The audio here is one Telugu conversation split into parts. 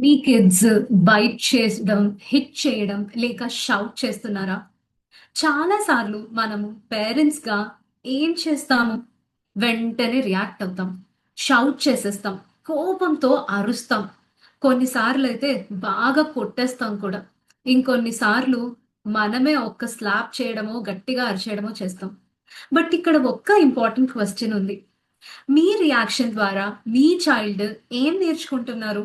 మీ కిడ్స్ బైట్ చేయడం, హిట్ చేయడం లేక షౌట్ చేస్తున్నారా? చాలా సార్లు మనము పేరెంట్స్‌గా ఏం చేస్తాము? వెంటనే రియాక్ట్ అవుతాం. షౌట్ చేసేస్తాం. కోపంతో అరుస్తాం. కొన్నిసార్లయితే బాగా కొట్టేస్తాం కూడా. ఇంకొన్ని సార్లు మనమే ఒక్క స్లాప్ చేయడమో, గట్టిగా అరిచేయడమో చేస్తాం. బట్ ఇక్కడ ఒక్క ఇంపార్టెంట్ క్వెషన్ ఉంది. మీ రియాక్షన్ ద్వారా మీ చైల్డ్ ఏం నేర్చుకుంటున్నారు?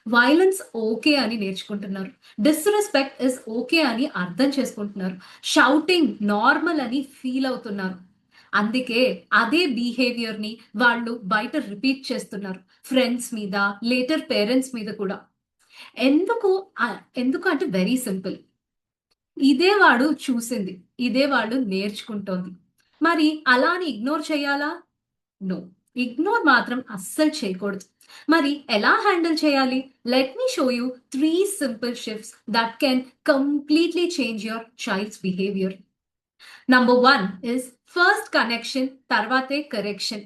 వైలెన్స్ ఓకే అని నేర్చుకుంటున్నారు. డిస్‌రెస్పెక్ట్ ఇస్ ఓకే అని అర్థం చేసుకుంటున్నారు. షౌటింగ్ నార్మల్ అని ఫీల్ అవుతున్నారు. అందుకే అదే బిహేవియర్‌ని వాళ్ళు బయట రిపీట్ చేస్తున్నారు. ఫ్రెండ్స్ మీద, లేటర్ పేరెంట్స్ మీద కూడా. ఎందుకు ఎందుకు అంటే వెరీ సింపుల్. ఇదే వాడు చూసింది. ఇదే వాడు నేర్చుకుంటోంది. మరి అలా అని ఇగ్నోర్ చేయాలా? నో. ఇగ్నోర్ మాత్రం అస్సలు చేయకూడదు. మరి ఎలా హ్యాండిల్ చేయాలి? Let me show you 3 simple shifts that can completely change your child's behaviour. Number 1 is first connection తర్వాతే correction.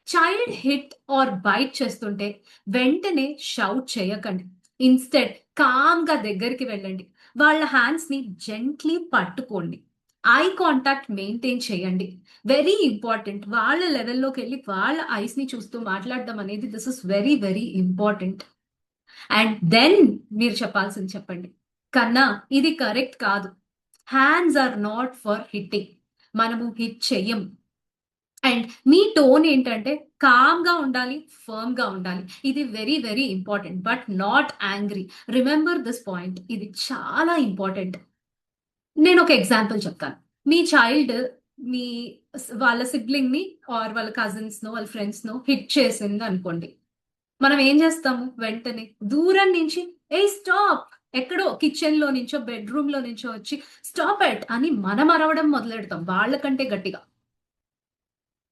Child hit or bite చేస్తుంటే వెంటనే షౌట్ చేయకండి. ఇన్‌స్టెడ్ కామ్‌గా దగ్గరికి వెళ్ళండి. వాళ్ళ హ్యాండ్స్‌ని జెంట్లీ పట్టుకోండి. ఐ కాంటాక్ట్ మెయింటైన్ చేయండి. Very important. వాళ్ళ లెవెల్‌లోకెళ్ళి వాళ్ళ ఐస్‌ని చూస్తూ మాట్లాడడం అనేది this is very, very important. And then మీరు చెప్పాల్సింది చెప్పండి. కన్నా ఇది కరెక్ట్ కాదు. Hands are not for hitting. మనము హిట్ చెయ్యం. అండ్ మీ టోన్ ఏంటంటే కామ్‌గా ఉండాలి, ఫర్మ్‌గా ఉండాలి. ఇది very, very important. But not angry. Remember this point. ఇది చాలా ఇంపార్టెంట్. నేనొక ఎగ్జాంపుల్ చెప్తాను. మీ చైల్డ్ మీ వాళ్ళ సిబ్లింగ్‌ని ఆర్ వాళ్ళ కజిన్స్‌నో, వాళ్ళ ఫ్రెండ్స్‌నో హిట్ చేసిందనుకోండి. మనం ఏం జేస్తాము వెంటనే దూరం నుంచి "ఏయ్! స్టాప్" ఎక్కడో కిచెన్‌లో నుంచో, బెడ్‌రూమ్‌లో నుంచో వచ్చి "స్టాప్ ఇట్" అని మనం అరవడం మొదలెడతాం వాళ్ళకంటే గట్టిగా.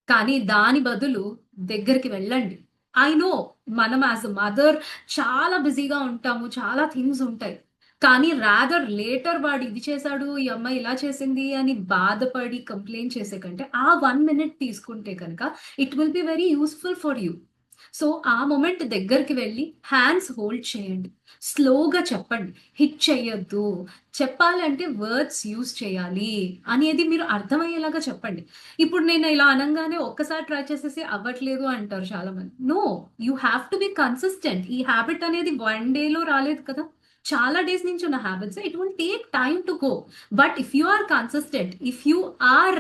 కానీ దాని బదులు దగ్గరికి వెళ్ళండి. ఐ నో మనం యాస్ ఎ మదర్ చాలా బిజీగా ఉంటాము. చాలా థింగ్స్ ఉంటాయి. కానీ రాదర్ లేటర్ వాడు ఇది చేశాడు, ఈ అమ్మాయి ఇలా చేసింది అని బాధపడి కంప్లెయింట్ చేసే కంటే ఆ 1 మినిట్ తీసుకుంటే కనుక it will be very useful for you. So, ఆ మొమెంట్ దగ్గరికి వెళ్లి హ్యాండ్స్ హోల్డ్ చేయండి. స్లోగా చెప్పండి. హిట్ చెయ్యొద్దు. చెప్పాలంటే వర్డ్స్ యూజ్ చేయాలి అనేది మీరు అర్థమయ్యేలాగా చెప్పండి. ఇప్పుడు నేను ఇలా అనంగానే ఒక్కసారి ట్రై చేసేసి అవ్వట్లేదు అంటారు చాలామంది. No. You have to be consistent. ఈ హాబిట్ అనేది వన్ డేలో రాలేదు కదా! చాలా డేస్ నుంచి ఉన్న habits. It will take time to go. But if you are consistent, if you are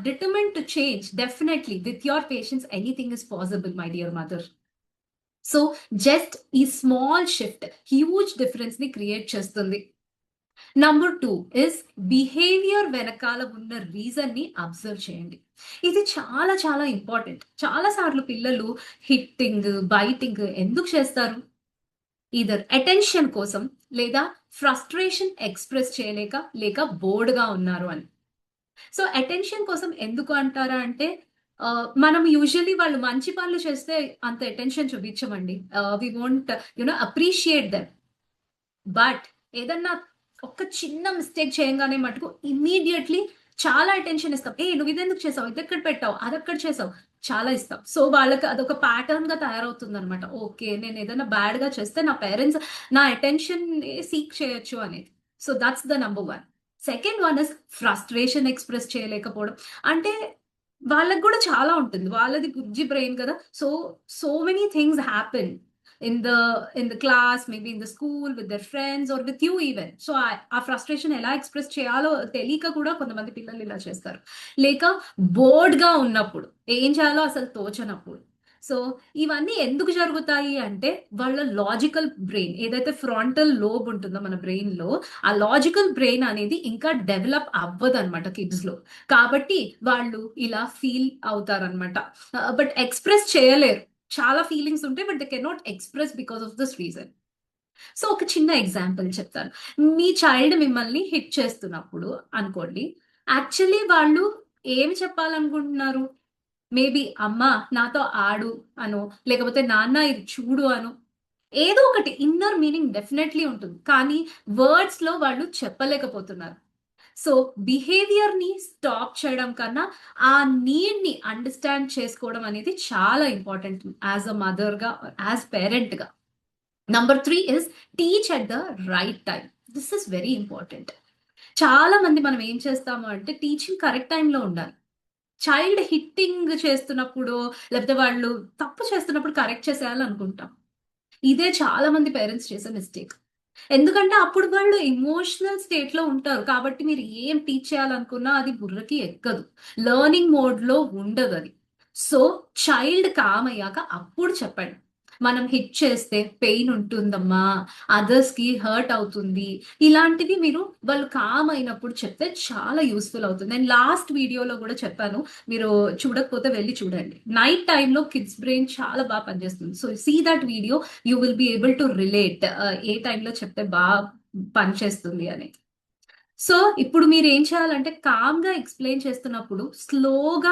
determined to change, definitely with your patience anything is possible, my dear mother. So just ఈ స్మాల్ షిఫ్ట్ హ్యూజ్ డిఫరెన్స్ ని క్రియేట్ చేస్తుంది. నంబర్ 2 ఇస్ బిహేవియర్ వెనకాల ఉన్న రీజన్ ని అబ్జర్వ్ చేయండి. ఇది చాలా చాలా ఇంపార్టెంట్. చాలా సార్లు పిల్లలు హిట్టింగ్, బైటింగ్ ఎందుకు చేస్తారు? ఈదర్ అటెన్షన్ కోసం లేదా ఫ్రస్ట్రేషన్ ఎక్స్‌ప్రెస్ చేయలేక లేక బోర్డ్‌గా ఉన్నారు అని. సో, అటెన్షన్ కోసం ఎందుకు అంటారా అంటే మనం యూజువల్లీ వాళ్ళు మంచి పనులు చేస్తే అంత అటెన్షన్ చూపించమండి. We won't appreciate them. But ఏదన్నా ఒక చిన్న మిస్టేక్ చేయంగానే మటుకు ఇమ్మీడియేట్‌లీ చాలా అటెన్షన్ ఇస్తాం. "ఏయ్! నువ్వు ఇదెందుకు చేసావు? ఇదెక్కడ పెట్టావు? అదెక్కడ చేసావు?" చాలా ఇస్తాం. సో, వాళ్ళకి అదొక ప్యాటర్న్‌గా తయారవుతుందనమాట. ఓకే. నేను ఏదైనా బ్యాడ్‌గా చేస్తే నా పేరెంట్స్ నా అటెన్షన్‌ని సీక్ చేయొచ్చు అనేది. So, that's the number 1. Second one is frustration express చేయలేకపోవడం. అంటే వాళ్ళకి గూడా చాలా ఉంటుంది. వాళ్ళది బుజ్జి బ్రెయిన్ కదా! So, so many things happen in the in the class, maybe in the school, with their friends or with you even. So, ఆ ఫ్రస్ట్రేషన్ ఎలా ఎక్స్‌ప్రెస్ చేయాలో తెలియక కూడా కొంతమంది పిల్లలు ఇలా చేస్తారు. లేక బోర్డ్‌గా ఉన్నప్పుడు, ఏం చేయాలో అసలు తోచనప్పుడు. సో, ఇవన్నీ ఎందుకు జరుగుతాయి అంటే, వాళ్ళ లాజికల్ బ్రెయిన్ ఏదైతే ఫ్రంటల్ లోబ్ ఉంటుందో మన బ్రెయిన్‌లో, ఆ లాజికల్ బ్రెయిన్ అనేది ఇంకా డెవలప్ అవ్వదన్నమాట కిడ్స్‌లో. కాబట్టి వాళ్ళు ఇలా ఫీల్ అవుతారన్నమాట. బట్ ఎక్స్‌ప్రెస్ చేయలేరు. చాలా ఫీలింగ్స్ ఉంటాయి. But they cannot express because of this reason. So, ఒక చిన్న ఎగ్జాంపుల్ చెప్తాను. మీ చైల్డ్ మిమ్మల్ని హిట్ చేస్తున్నప్పుడు అనుకోండి. యాక్చువల్లీ వాళ్ళు ఏమి చెప్పాలనుకుంటున్నారు? మేబీ "అమ్మ నాతో ఆడు" అనో, లేకపోతే "నాన్న ఇది చూడు" అనో, ఏదో ఒకటి ఇన్నర్ మీనింగ్ డెఫినైట్‌లీ ఉంటుంది. కానీ వర్డ్స్‌లో వాళ్ళు చెప్పలేకపోతున్నారు. సో, బిహేవియర్‌ని స్టాప్ చేయడం కన్నా, ఆ నీడ్‌ని అండర్‌స్టాండ్ చేసుకోవడం అనేది చాలా ఇంపార్టెంట్ యాస్ ఎ మదర్‌గా, యాస్ పేరెంట్‌గా. Number 3 is teach at the right time. This is very important. చాలా మంది మనం ఏం చేస్తాము అంటే టీచింగ్ కరెక్ట్ టైంలో ఉండాలి. చైల్డ్ హిట్టింగ్ చేస్తున్నప్పుడో, లేకపోతే వాళ్ళు తప్పు చేస్తున్నప్పుడు కరెక్ట్ చేసేయాలనుకుంటాం. ఇదే చాలా మంది పేరెంట్స్ చేసే మిస్టేక్. ఎందుకంటే అప్పుడు వాళ్ళు ఎమోషనల్ స్టేట్‌లో ఉంటారు. కాబట్టి మీరు ఏం టీచ్ చేయాలనుకున్నా అది బుర్రకి ఎక్కదు. లెర్నింగ్ మోడ్‌లో ఉండదది. సో, చైల్డ్ కామ్ అయ్యాక అప్పుడు చెప్పండి. మనం హిట్ చేస్తే పెయిన్ ఉంటుందమ్మా, అదర్స్‌కి హర్ట్ అవుతుంది. ఇలాంటివి మీరు వాళ్ళు కామ్ అయినప్పుడు చెప్తే చాలా యూజ్‌ఫుల్ అవుతుంది. నేను లాస్ట్ వీడియోలో గూడా చెప్పాను. మీరు చూడకపోతే వెళ్లి చూడండి. నైట్ టైమ్‌లో కిడ్స్ బ్రెయిన్ చాలా పనిచేస్తుంది. So, see that video. You will be able to relate ఏ టైంలో చెప్తే పనిచేస్తుంది అని. సో ఇప్పుడు మీరు ఏం చేయాలంటే కామ్ గా ఎక్స్ప్లెయిన్ చేస్తున్నప్పుడు స్లోగా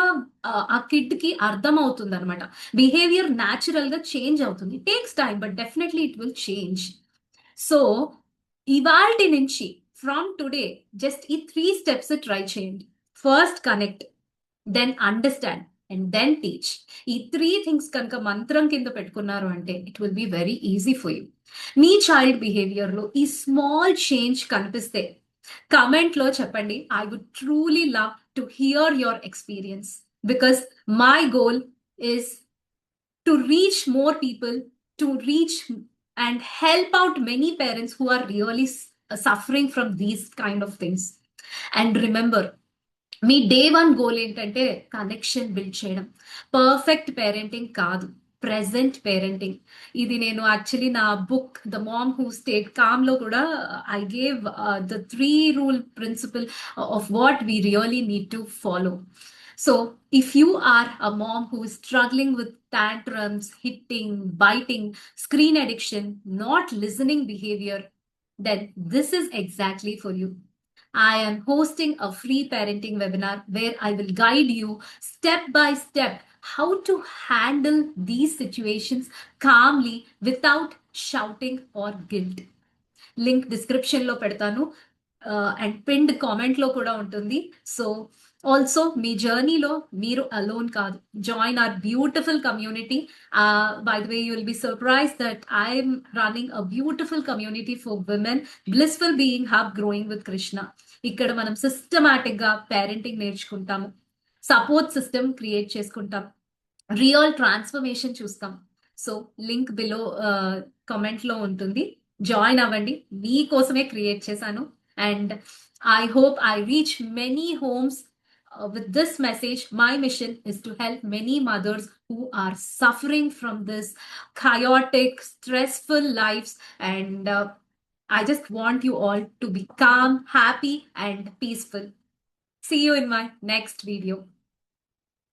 ఆ కిడ్ కి అర్థం అవుతుంది అనమాట. బిహేవియర్ న్యాచురల్ గా చేంజ్ అవుతుంది. Takes time but definitely it will change. So ఇవాల్టి నుంచి ఫ్రమ్ టుడే జస్ట్ ఈ 3 స్టెప్స్ ట్రై చేయండి. First connect, then understand and then teach. ఈ 3 థింగ్స్ కనుక మంత్రం కింద పెట్టుకున్నారు అంటే it will be very easy for you. మీ చైల్డ్ బిహేవియర్ లో ఈ స్మాల్ చేంజ్ కనిపిస్తే కమెంట్ లో చెప్పండి. I would truly love to hear your experience because my goal is to reach more people, to reach and help out many parents who are really suffering from these kind of things. And remember, మీ డే 1 గోల్ ఏంటంటే కనెక్షన్ బిల్డ్ చేయడం. పర్ఫెక్ట్ పేరెంటింగ్ కాదు, ప్రెజెంట్ పేరెంటింగ్. ఇది నేను యాక్చువల్లీ నా book the mom who stayed calm లో కూడా I gave the 3 rule principle of what we really need to follow. So if you are a mom who is struggling with tantrums, hitting, biting, screen addiction, not listening behavior, then this is exactly for you. I am hosting a free parenting webinar where I will guide you step by step how to handle these situations calmly without shouting or guilt. Link description లో పెడతాను అండ్ పిన్డ్ కామెంట్ లో కూడా ఉంటుంది. సో ఆల్సో మీ జర్నీలో మీరు అలోన్ కాదు. Join our beautiful community. By the way you will be surprise that I'm running a beautiful community for women, blissful being hub growing with Krishna. ఇక్కడ మనం సిస్టమాటిక్ గా పేరెంటింగ్ నేర్చుకుంటాము, సపోర్ట్ సిస్టమ్ క్రియేట్ చేసుకుంటాం, రియల్ ట్రాన్స్ఫర్మేషన్ చూస్తాం. సో లింక్ బిలో కామెంట్ లో ఉంటుంది. జాయిన్ అవ్వండి, మీకోసమే క్రియేట్ చేశాను. And I hope I reach many homes with this message. My mission is to help many mothers who are suffering from this chaotic, stressful lives. And I just want you all to be calm, happy, and peaceful. See you in my next video.